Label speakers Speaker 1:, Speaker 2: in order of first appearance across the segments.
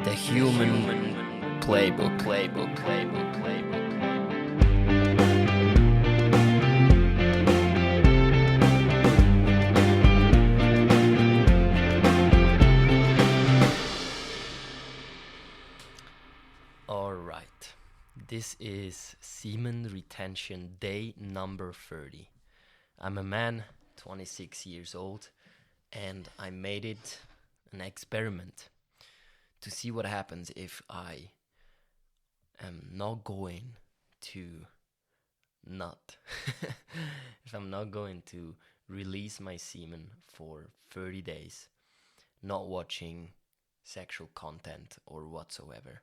Speaker 1: The human playbook. Alright, this is semen retention day number 30. I'm a man, 26 years old, and I made it an experiment to see what happens if I am not going to nut. If I'm not going to release my semen for 30 days, not watching sexual content or whatsoever.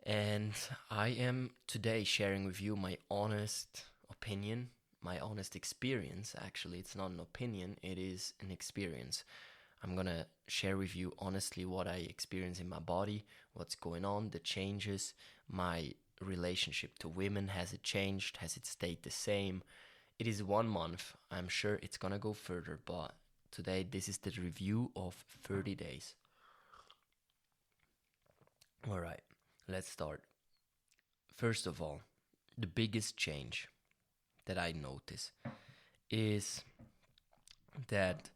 Speaker 1: And I am today sharing with you my honest opinion, my honest experience. Actually, it's not an opinion, it is an experience. I'm gonna share with you honestly what I experience in my body, what's going on, the changes, my relationship to women. Has it changed? Has it stayed the same? It is 1 month. I'm sure it's gonna go further, but today this is the review of 30 days. Alright, let's start. First of all, the biggest change that I notice is that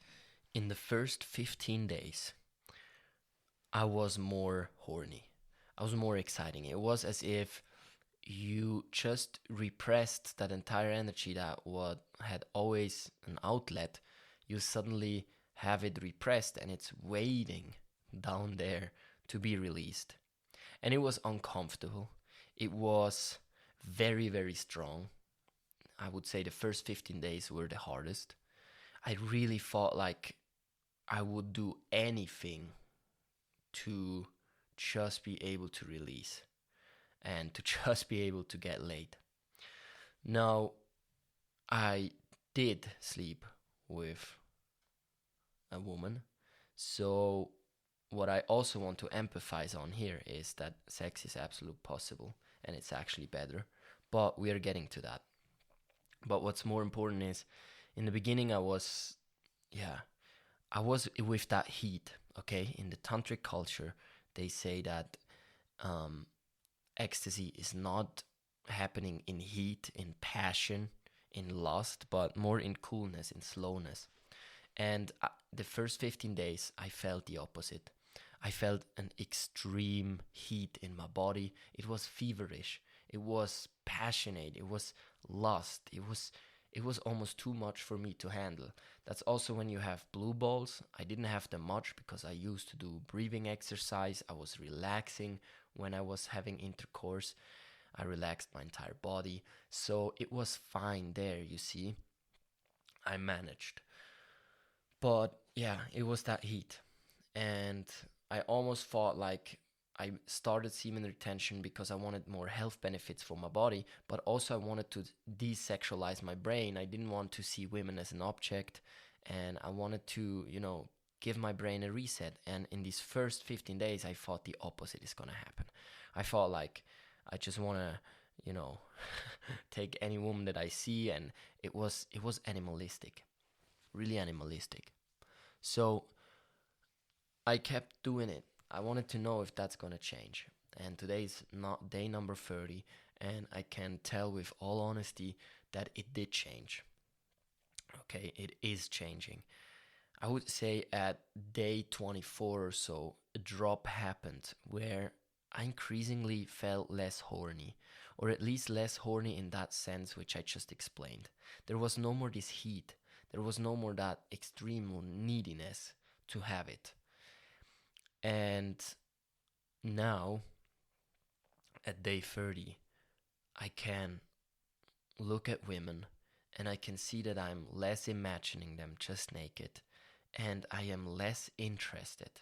Speaker 1: in the first 15 days, I was more horny. I was more exciting. It was as if you just repressed that entire energy that what had always an outlet. You suddenly have it repressed and it's waiting down there to be released. And it was uncomfortable. It was very, very strong. I would say the first 15 days were the hardest. I really felt like I would do anything to just be able to release and to just be able to get laid. Now, I did sleep with a woman, so what I also want to emphasize on here is that sex is absolutely possible and it's actually better, but we are getting to that. But what's more important is, in the beginning I was with that heat, okay? In the tantric culture, they say that ecstasy is not happening in heat, in passion, in lust, but more in coolness, in slowness. And the first 15 days, I felt the opposite. I felt an extreme heat in my body. It was feverish. It was passionate. It was lust. It was almost too much for me to handle. That's also when you have blue balls. I didn't have them much because I used to do breathing exercise. I was relaxing when I was having intercourse. I relaxed my entire body. So it was fine there, you see. I managed. But yeah, it was that heat. And I almost felt like I started semen retention because I wanted more health benefits for my body, but also I wanted to desexualize my brain. I didn't want to see women as an object, and I wanted to, give my brain a reset. And in these first 15 days, I thought the opposite is going to happen. I felt like I just want to, take any woman that I see, and it was animalistic, really animalistic. So I kept doing it. I wanted to know if that's going to change. And today's not day number 30, and I can tell with all honesty that it did change. Okay, it is changing. I would say at day 24 or so, a drop happened where I increasingly felt less horny, or at least less horny in that sense which I just explained. There was no more this heat. There was no more that extreme neediness to have it. And now, at day 30, I can look at women and I can see that I'm less imagining them just naked, and I am less interested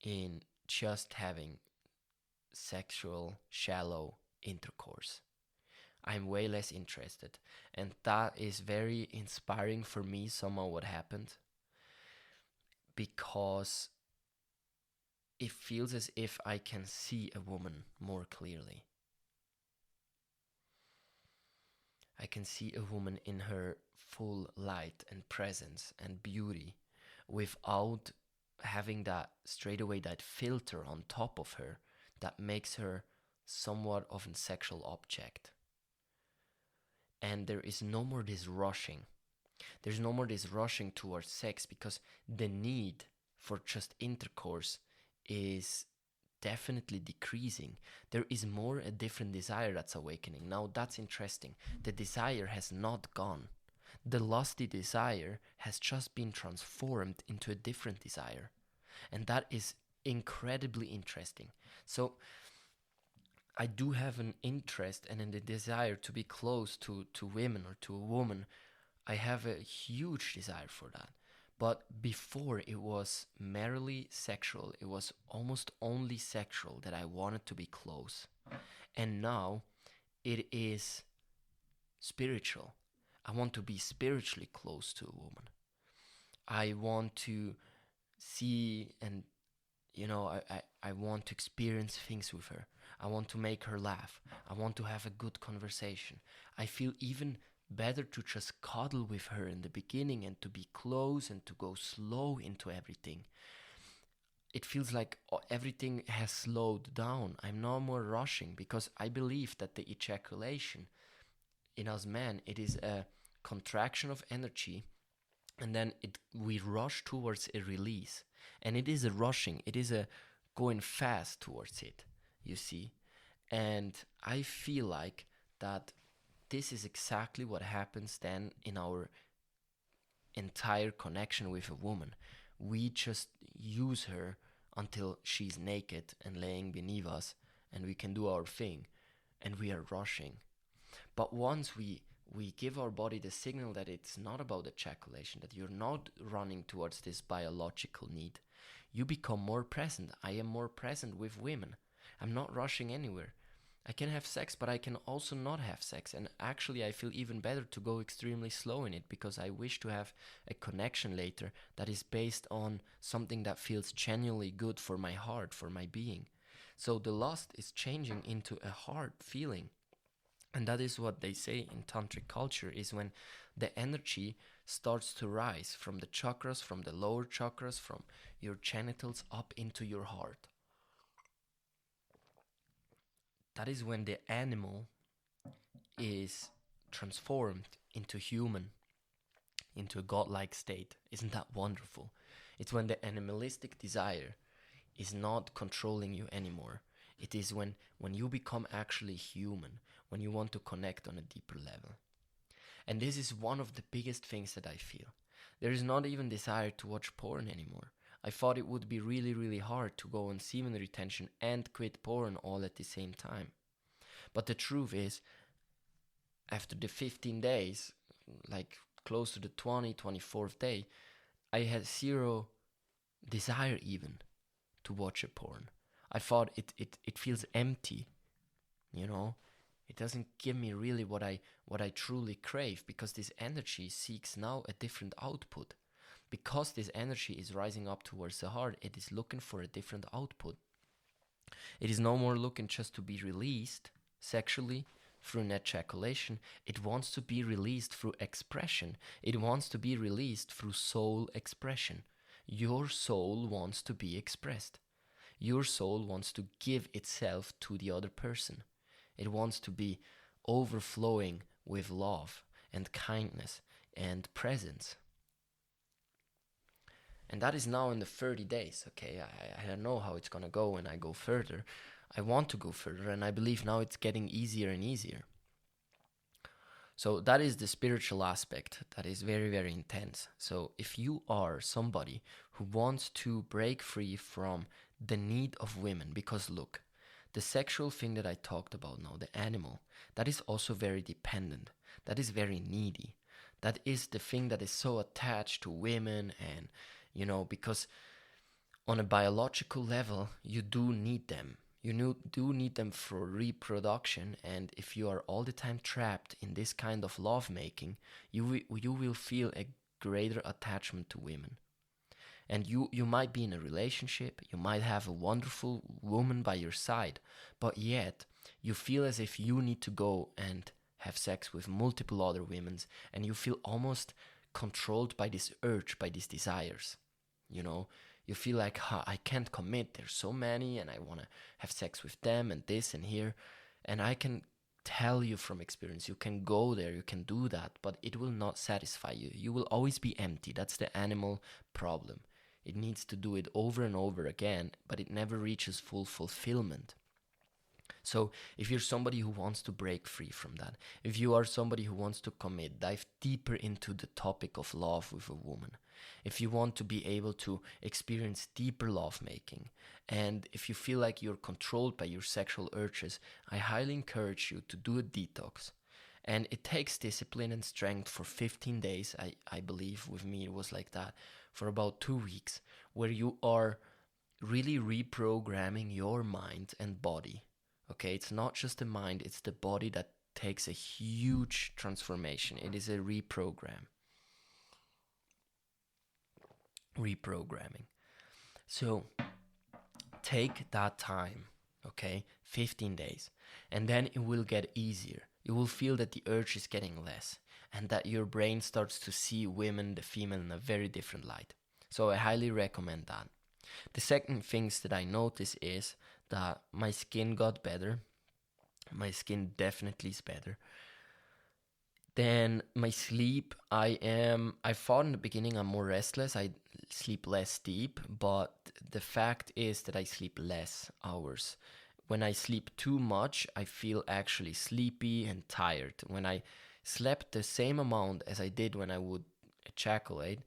Speaker 1: in just having sexual, shallow intercourse. I'm way less interested, and that is very inspiring for me, somehow, what happened, because it feels as if I can see a woman more clearly. I can see a woman in her full light and presence and beauty without having that straight away, that filter on top of her that makes her somewhat of a sexual object. And there is no more this rushing. There's no more this rushing towards sex, because the need for just intercourse is definitely decreasing. There is more a different desire that's awakening. Now that's interesting. The desire has not gone. The lusty desire has just been transformed into a different desire. And that is incredibly interesting. So I do have an interest and a desire to be close to women or to a woman. I have a huge desire for that. But before, it was merely sexual. It was almost only sexual that I wanted to be close. And now it is spiritual. I want to be spiritually close to a woman. I want to see and, I want to experience things with her. I want to make her laugh. I want to have a good conversation. I feel even better to just cuddle with her in the beginning and to be close and to go slow into everything. It feels like everything has slowed down. I'm no more rushing, because I believe that the ejaculation in us men, it is a contraction of energy, and then we rush towards a release. And it is a rushing, it is a going fast towards it, you see. And I feel like that this is exactly what happens then in our entire connection with a woman. We just use her until she's naked and laying beneath us, and we can do our thing, and we are rushing. But once we give our body the signal that it's not about ejaculation, that you're not running towards this biological need, you become more present. I am more present with women. I'm not rushing anywhere. I can have sex, but I can also not have sex. And actually, I feel even better to go extremely slow in it, because I wish to have a connection later that is based on something that feels genuinely good for my heart, for my being. So the lust is changing into a heart feeling. And that is what they say in tantric culture, is when the energy starts to rise from the chakras, from the lower chakras, from your genitals up into your heart. That is when the animal is transformed into human, into a godlike state. Isn't that wonderful? It's when the animalistic desire is not controlling you anymore. It is when you become actually human, when you want to connect on a deeper level. And this is one of the biggest things that I feel. There is not even desire to watch porn anymore. I thought it would be really, really hard to go on semen retention and quit porn all at the same time. But the truth is, after the 15 days, like close to the 24th day, I had zero desire even to watch a porn. I thought it feels empty, you know? It doesn't give me really what I truly crave, because this energy seeks now a different output. Because this energy is rising up towards the heart, it is looking for a different output. It is no more looking just to be released sexually through an ejaculation. It wants to be released through expression. It wants to be released through soul expression. Your soul wants to be expressed. Your soul wants to give itself to the other person. It wants to be overflowing with love and kindness and presence. And that is now in the 30 days, okay? I don't know how it's going to go when I go further. I want to go further, and I believe now it's getting easier and easier. So that is the spiritual aspect that is very, very intense. So if you are somebody who wants to break free from the need of women, because look, the sexual thing that I talked about now, the animal, that is also very dependent. That is very needy. That is the thing that is so attached to women, and, because on a biological level, you do need them. You do need them for reproduction, and if you are all the time trapped in this kind of lovemaking, you will feel a greater attachment to women. And you might be in a relationship, you might have a wonderful woman by your side, but yet you feel as if you need to go and have sex with multiple other women, and you feel almost controlled by this urge, by these desires. You feel like, I can't commit. There's so many, and I want to have sex with them and this and here. And I can tell you from experience, you can go there, you can do that, but it will not satisfy you. You will always be empty. That's the animal problem. It needs to do it over and over again, but it never reaches full fulfillment. So if you're somebody who wants to break free from that, if you are somebody who wants to commit, dive deeper into the topic of love with a woman, if you want to be able to experience deeper lovemaking, and if you feel like you're controlled by your sexual urges, I highly encourage you to do a detox. And it takes discipline and strength for 15 days. I believe with me it was like that for about 2 weeks, where you are really reprogramming your mind and body. Okay, it's not just the mind, it's the body that takes a huge transformation. It is a reprogramming. So take that time, okay, 15 days, and then it will get easier. You will feel that the urge is getting less, and that your brain starts to see women, the female, in a very different light. So I highly recommend that. The second things that I notice is that my skin got better. My skin definitely is better. Then my sleep, I thought in the beginning I'm more restless. I sleep less deep, but the fact is that I sleep less hours. When I sleep too much, I feel actually sleepy and tired. When I slept the same amount as I did when I would ejaculate,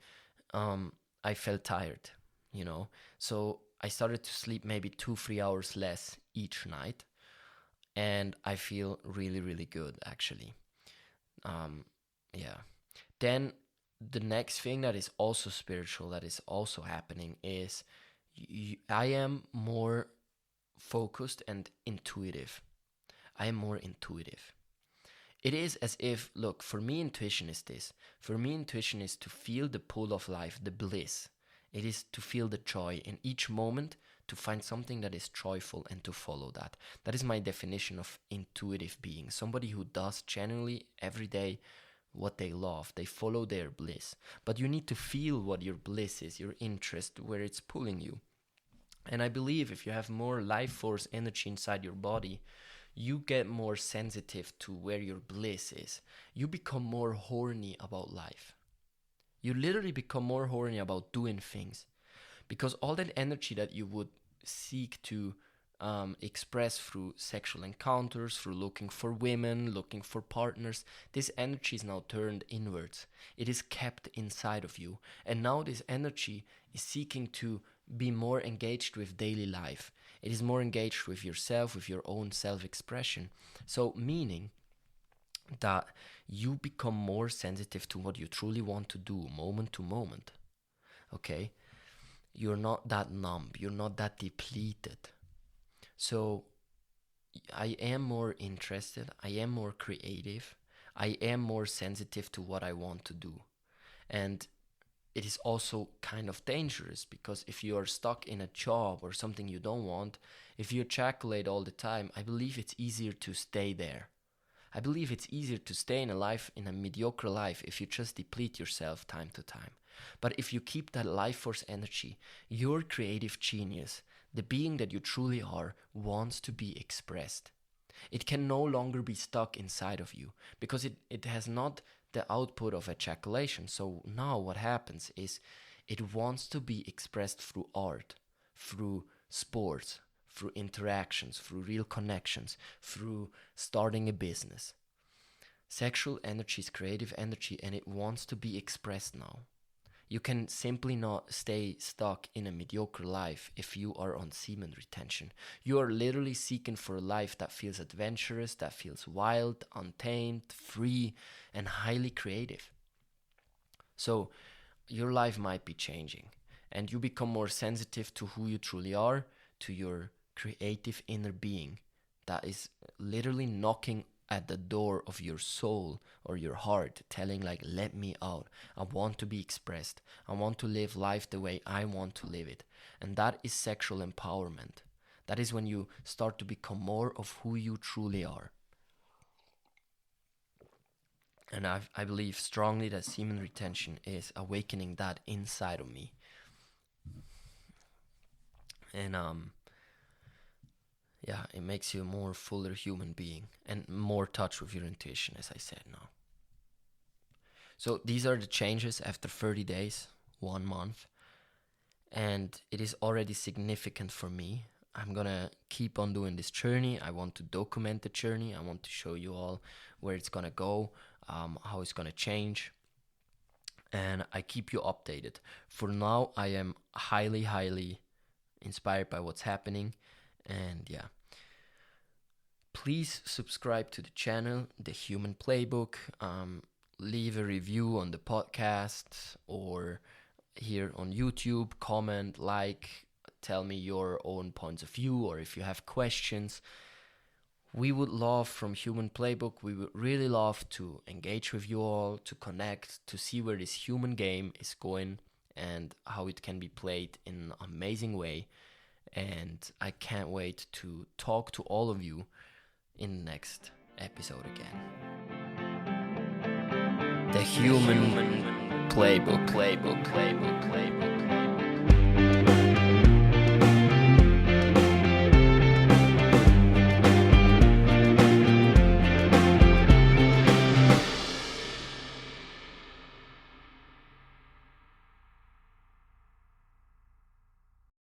Speaker 1: I felt tired, you know. So I started to sleep maybe 2-3 hours less each night, and I feel really, really good actually. Yeah. Then the next thing that is also spiritual, that is also happening, is I am more focused and intuitive. I am more intuitive. It is as if, look, for me, intuition is this. For me, intuition is to feel the pull of life, the bliss. It is to feel the joy in each moment, to find something that is joyful and to follow that. That is my definition of intuitive being. Somebody who does genuinely every day what they love. They follow their bliss. But you need to feel what your bliss is, your interest, where it's pulling you. And I believe if you have more life force energy inside your body, you get more sensitive to where your bliss is. You become more horny about life. You literally become more horny about doing things, because all that energy that you would seek to express through sexual encounters, through looking for women, looking for partners, this energy is now turned inwards. It is kept inside of you. And now this energy is seeking to be more engaged with daily life. It is more engaged with yourself, with your own self-expression. So meaning that you become more sensitive to what you truly want to do moment to moment. Okay? You're not that numb, you're not that depleted. So I am more interested, I am more creative, I am more sensitive to what I want to do. And it is also kind of dangerous, because if you are stuck in a job or something you don't want, if you ejaculate all the time, I believe it's easier to stay there. I believe it's easier to stay in a mediocre life, if you just deplete yourself time to time. But if you keep that life force energy, your creative genius, the being that you truly are, wants to be expressed. It can no longer be stuck inside of you, because it has not the output of ejaculation. So now what happens is it wants to be expressed through art, through sports, through interactions, through real connections, through starting a business. Sexual energy is creative energy, and it wants to be expressed now. You can simply not stay stuck in a mediocre life if you are on semen retention. You are literally seeking for a life that feels adventurous, that feels wild, untamed, free, and highly creative. So your life might be changing, and you become more sensitive to who you truly are, to your creative inner being that is literally knocking at the door of your soul or your heart, telling like, let me out. I want to be expressed. I want to live life the way I want to live it. And that is sexual empowerment. That is when you start to become more of who you truly are. And I believe strongly that semen retention is awakening that inside of me. And yeah, it makes you a more fuller human being and more touch with your intuition, as I said now. So these are the changes after 30 days, 1 month, and it is already significant for me. I'm gonna keep on doing this journey. I want to document the journey. I want to show you all where it's gonna go, how it's gonna change, and I keep you updated. For now, I am highly, highly inspired by what's happening, and yeah. Please subscribe to the channel, The Human Playbook. Leave a review on the podcast or here on YouTube. Comment, like, tell me your own points of view, or if you have questions. We would love, from Human Playbook, we would really love to engage with you all, to connect, to see where this human game is going and how it can be played in an amazing way. And I can't wait to talk to all of you in the next episode again. The Human Playbook.